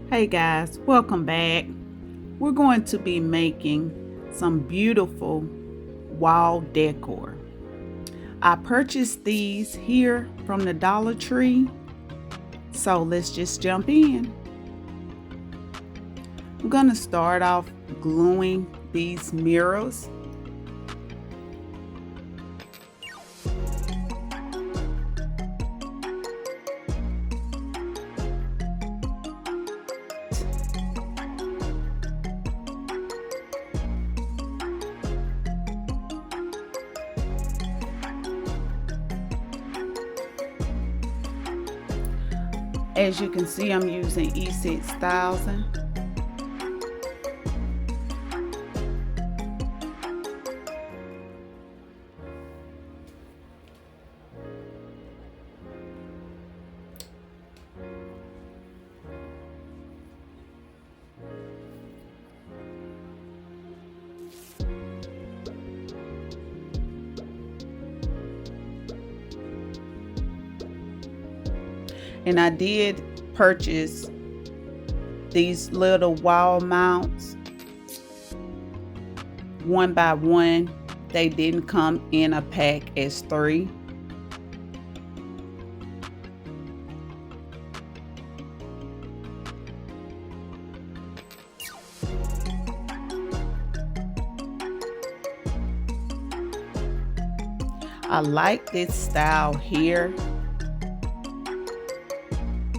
Hey guys, welcome back. We're going to be making some beautiful wall decor. I purchased these here from the Dollar Tree, so let's just jump in. I'm going to start off gluing these mirrors. As you can see, I'm using E6000. And I did purchase these little wall mounts one by one. They didn't come in a pack as 3. I like this style here,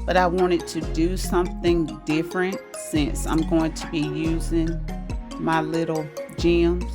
but I wanted to do something different since I'm going to be using my little gems.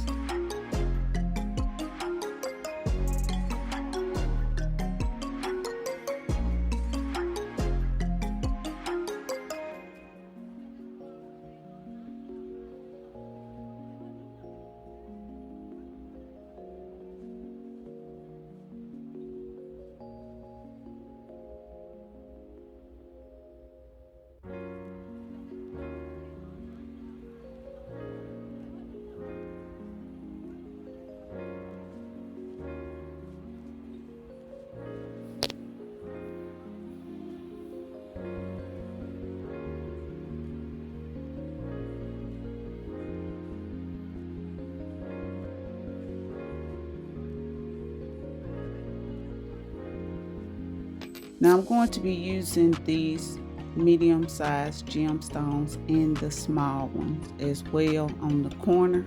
Now I'm going to be using these medium-sized gemstones and the small ones as well on the corner.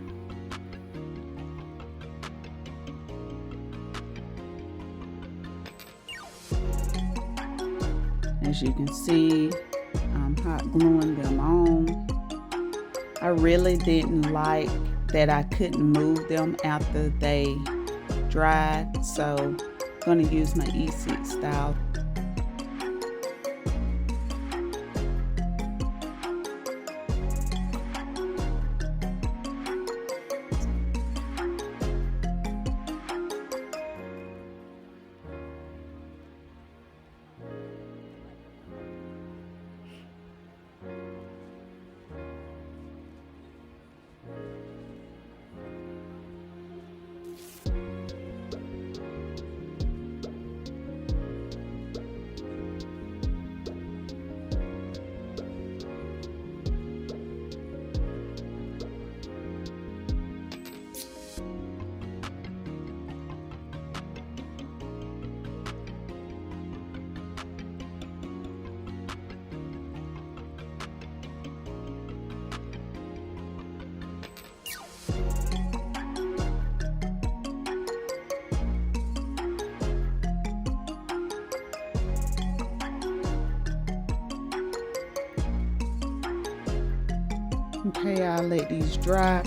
As you can see, I'm hot gluing them on. I really didn't like that I couldn't move them after they dried, so I'm going to use my E6 style. Okay, I'll let these dry.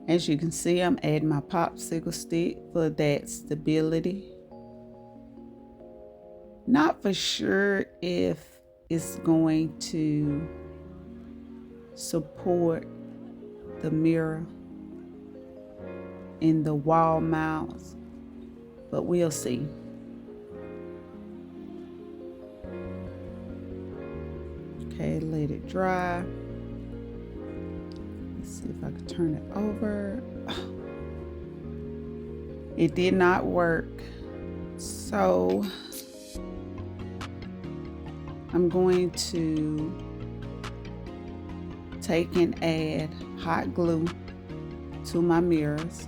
As you can see, I'm adding my popsicle stick for that stability. Not for sure if it's going to support the mirror in the wall mounts, but we'll see. let it dry. Let's see if I can turn it over. It did not work. So I'm going to take and add hot glue to my mirrors.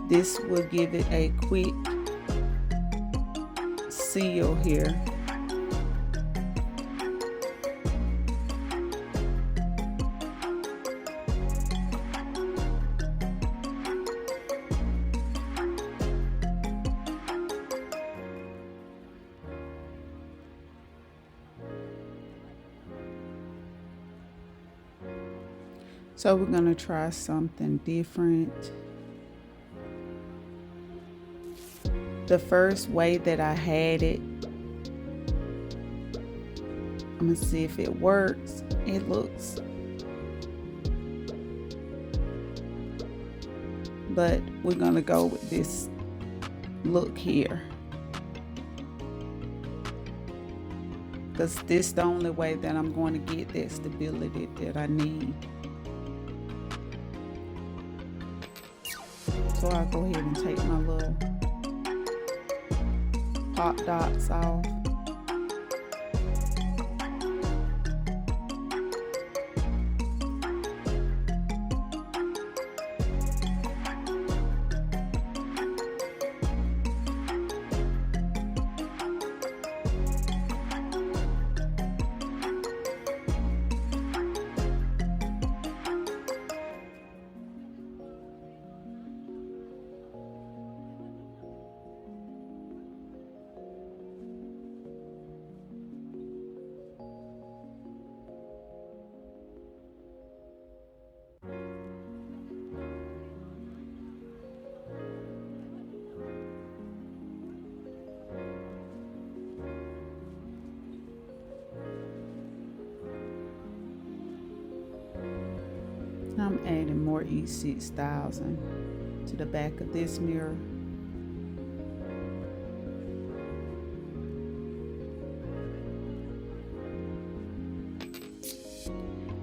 This will give it a quick seal here. So we're going to try something different. The first way that I had it, I'm going to see if it works. It looks, but we're going to go with this look here, because this is the only way that I'm going to get that stability that I need. So I'll go ahead and take my little pop dots off. I'm adding more E6000 to the back of this mirror.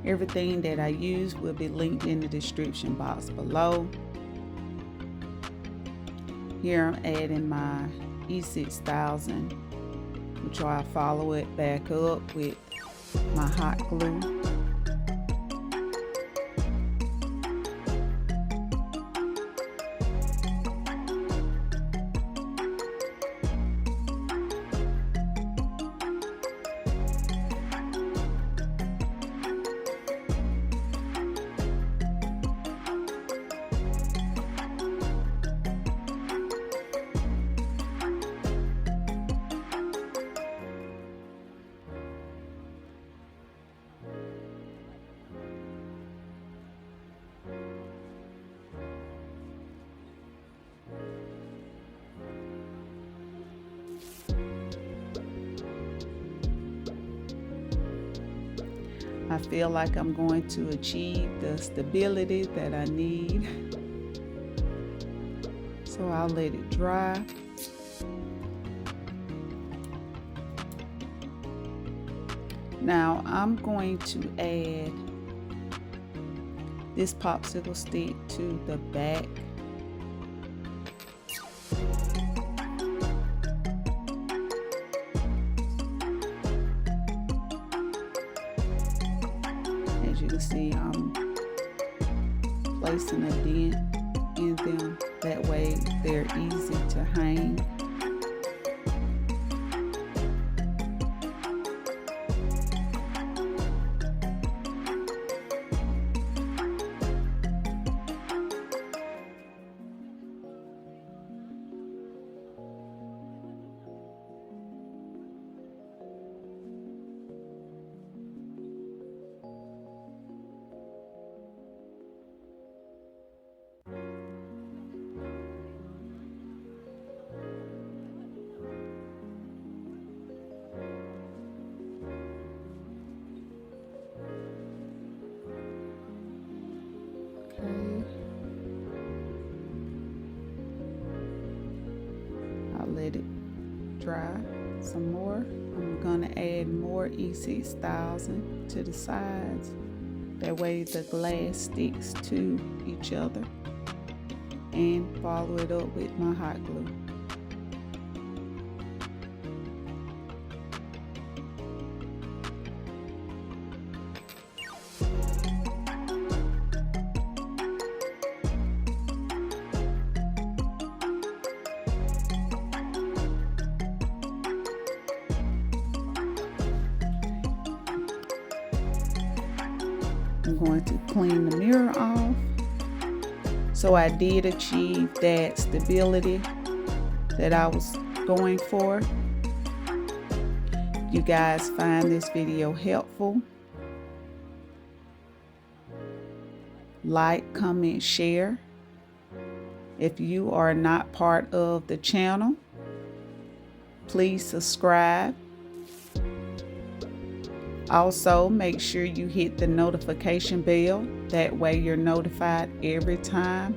Everything that I use will be linked in the description box below. Here I'm adding my E6000, which I'll follow it back up with my hot glue. I feel like I'm going to achieve the stability that I need. So I'll let it dry. Now I'm going to add this popsicle stick to the back. As you can see, I'm placing a dent in them. That way they're easy to hang. dry some more, I'm gonna add more E6000 to the sides. That way the glass sticks to each other, and follow it up with my hot glue. I'm going to clean the mirror off. So I did achieve that stability that I was going for. You guys find this video helpful, like, comment, share. If you are not part of the channel, please subscribe. Also, make sure you hit the notification bell. That way you're notified every time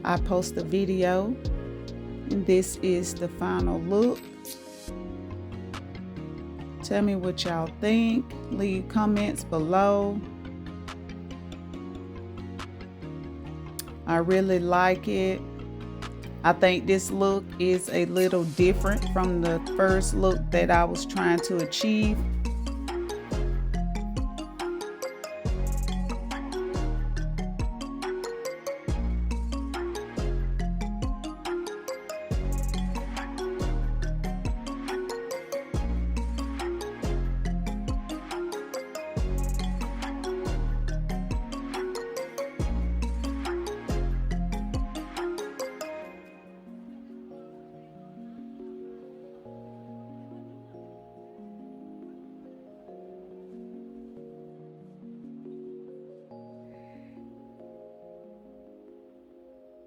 I post a video. And this is the final look. Tell me what y'all think. Leave comments below. I really like it. I think this look is a little different from the first look that I was trying to achieve.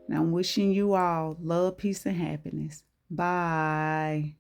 And I'm wishing you all love, peace, and happiness. Bye.